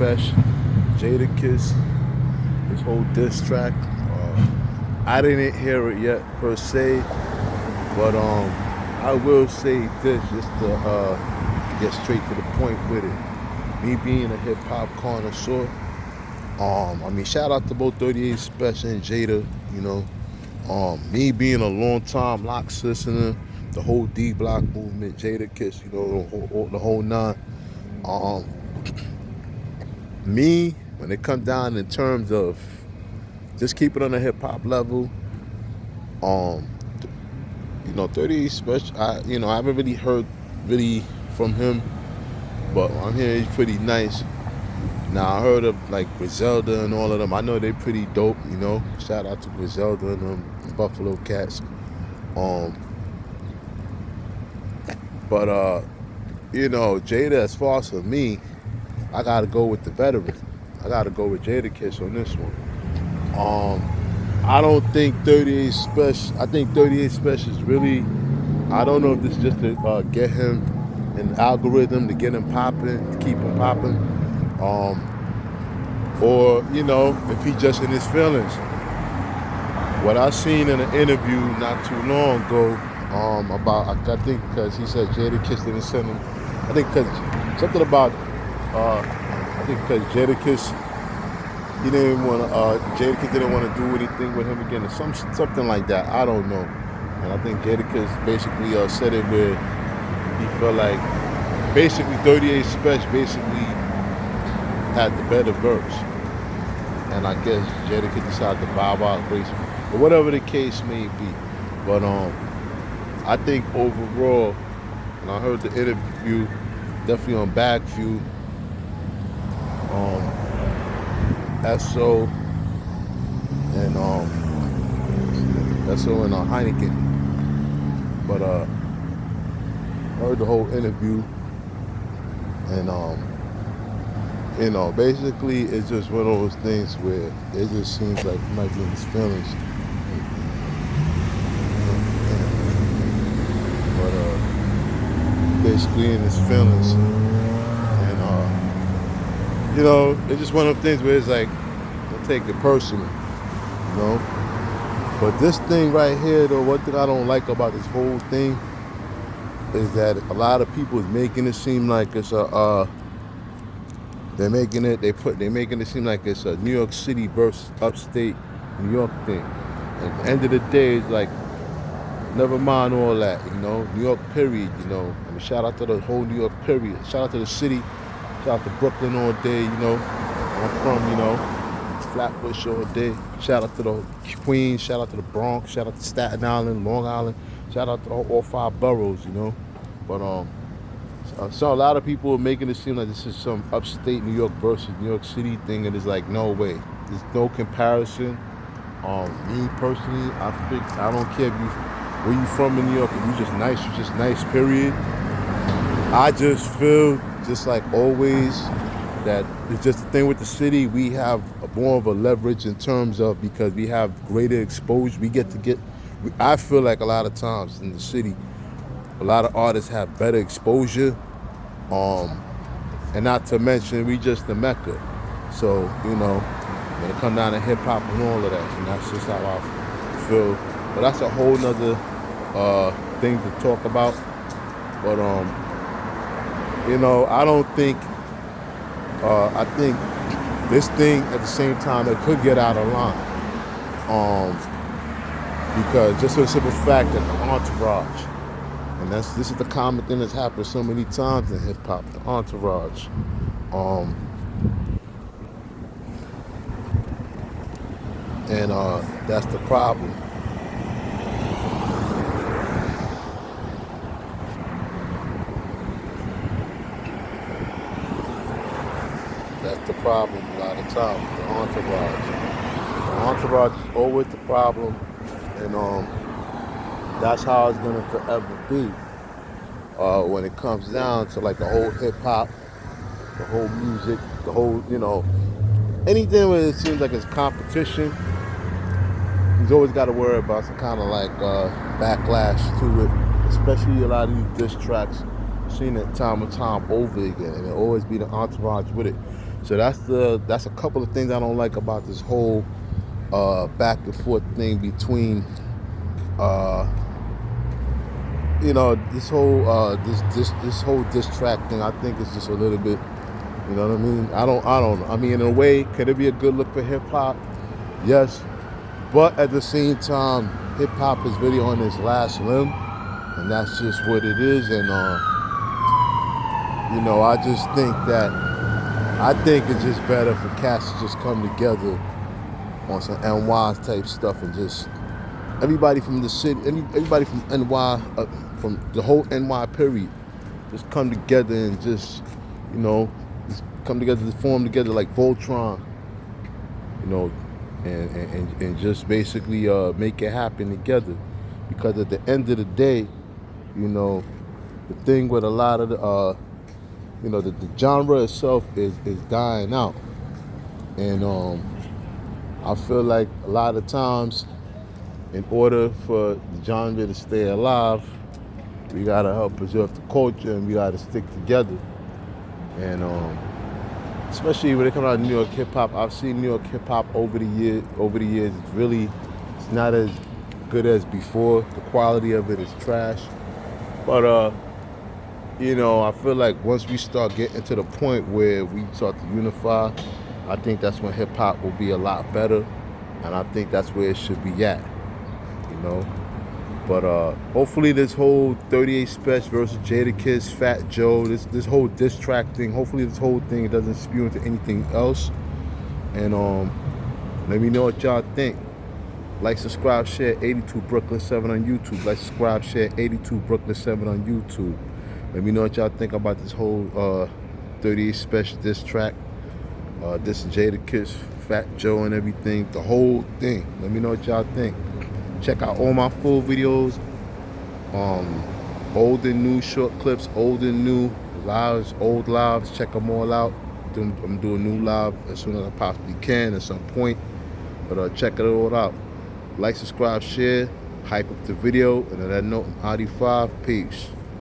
Spesh, Jadakiss, his whole diss track. I didn't hear it yet per se, but I will say this just to get straight to the point with it. Me being a hip hop connoisseur, I mean shout out to both 38 Spesh and Jada, you know. Me being a long time Locks listener, the whole D Block movement, Jadakiss, you know, the whole nine. Um, Me, when it comes down in terms of just keep it on a hip hop level, um, 38 Spesh, I haven't really heard really from him, but I'm hearing he's pretty nice. Now I heard of like Griselda and all of them. I know they pretty dope, you know. Shout out to Griselda and them Buffalo Cats. Um, but Jada, as far as for me, I gotta go with the veteran. I gotta go with Jadakiss on this one. I don't think 38 Spesh. I think 38 Spesh is really. I don't know if this is just to get him an algorithm to get him popping, to keep him popping, or if he just in his feelings. What I seen in an interview not too long ago about I think because he said Jadakiss didn't send him. I think because something about I think because Jadakiss. He didn't want to. Jadakiss didn't want to do anything with him again, or something like that. I don't know. And I think Jadakiss basically said it where he felt like basically 38 Spesh basically had the better verse, and I guess Jadakiss decided to bow out gracefully, or whatever the case may be. But I think overall, and I heard the interview, definitely on Backview. SO and SO and Heineken. But I heard the whole interview, and basically it's just one of those things where it just seems like he might be in his feelings. But basically in his feelings. It's just one of those things where it's like, don't take it personal, you know. But this thing right here, though, one thing I don't like about this whole thing is that a lot of people is making it seem like it's they're making it seem like it's a New York City versus upstate New York thing. And at the end of the day, it's like, never mind all that, New York period, I mean, shout out to the whole New York period. Shout out to the city. Shout out to Brooklyn all day, I'm from, Flatbush all day. Shout out to the Queens, shout out to the Bronx, shout out to Staten Island, Long Island, shout out to all 5 boroughs, But so a lot of people are making it seem like this is some upstate New York versus New York City thing, and it's like, no way. There's no comparison. Me personally, I don't care if where you from in New York, if you're just nice, period. I just feel just like always, that it's just the thing with the city, we have more of a leverage in terms of, because we have greater exposure. I feel like a lot of times in the city, a lot of artists have better exposure, and not to mention we just the Mecca. So, when it comes down to hip hop and all of that, and that's just how I feel. But that's a whole nother thing to talk about. But I don't think, I think this thing at the same time, it could get out of line. Because just for the simple fact that the entourage, and this is the common thing that's happened so many times in hip hop, the entourage. And that's the problem. That's the problem a lot of times, the entourage. The entourage is always the problem, and that's how it's gonna forever be. When it comes down to like the whole hip hop, the whole music, the whole, anything where it seems like it's competition, he's always got to worry about some kind of like backlash to it, especially a lot of these diss tracks. Seen it time and time over again, and it always be the entourage with it. So that's a couple of things I don't like about this whole back and forth thing between uh, this whole this whole diss track thing. I think it's just a little bit, you know what I mean? I don't know. I mean, in a way, could it be a good look for hip hop? Yes, but at the same time, hip hop is really on its last limb, and that's just what it is. And I just think that it's just better for cats to just come together on some NY type stuff and just everybody from the city, everybody from NY, from the whole NY period, just come together and just come together to form together like Voltron, and just basically make it happen together. Because at the end of the day, the thing with a lot of the genre itself is dying out. And I feel like a lot of times, in order for the genre to stay alive, we gotta help preserve the culture and we gotta stick together. And especially when it comes out of New York hip hop, I've seen New York hip hop over the years. It's not as good as before. The quality of it is trash. But I feel like once we start getting to the point where we start to unify, I think that's when hip hop will be a lot better, and I think that's where it should be at. But hopefully this whole 38 Spesh versus Jadakiss, Fat Joe, this whole diss track thing, hopefully this whole thing doesn't spew into anything else. And let me know what y'all think. Like, subscribe, share 82 Brooklyn 7 on YouTube. Like, subscribe, share 82 Brooklyn 7 on YouTube. Let me know what y'all think about this whole 38 Spesh diss track. This Jadakiss, Fat Joe and everything. The whole thing. Let me know what y'all think. Check out all my full videos. Old and new short clips, old and new lives, old lives. Check them all out. I'm doing new live as soon as I possibly can at some point. But check it all out. Like, subscribe, share, hype up the video. And on that note, I'm Adi 5. Peace.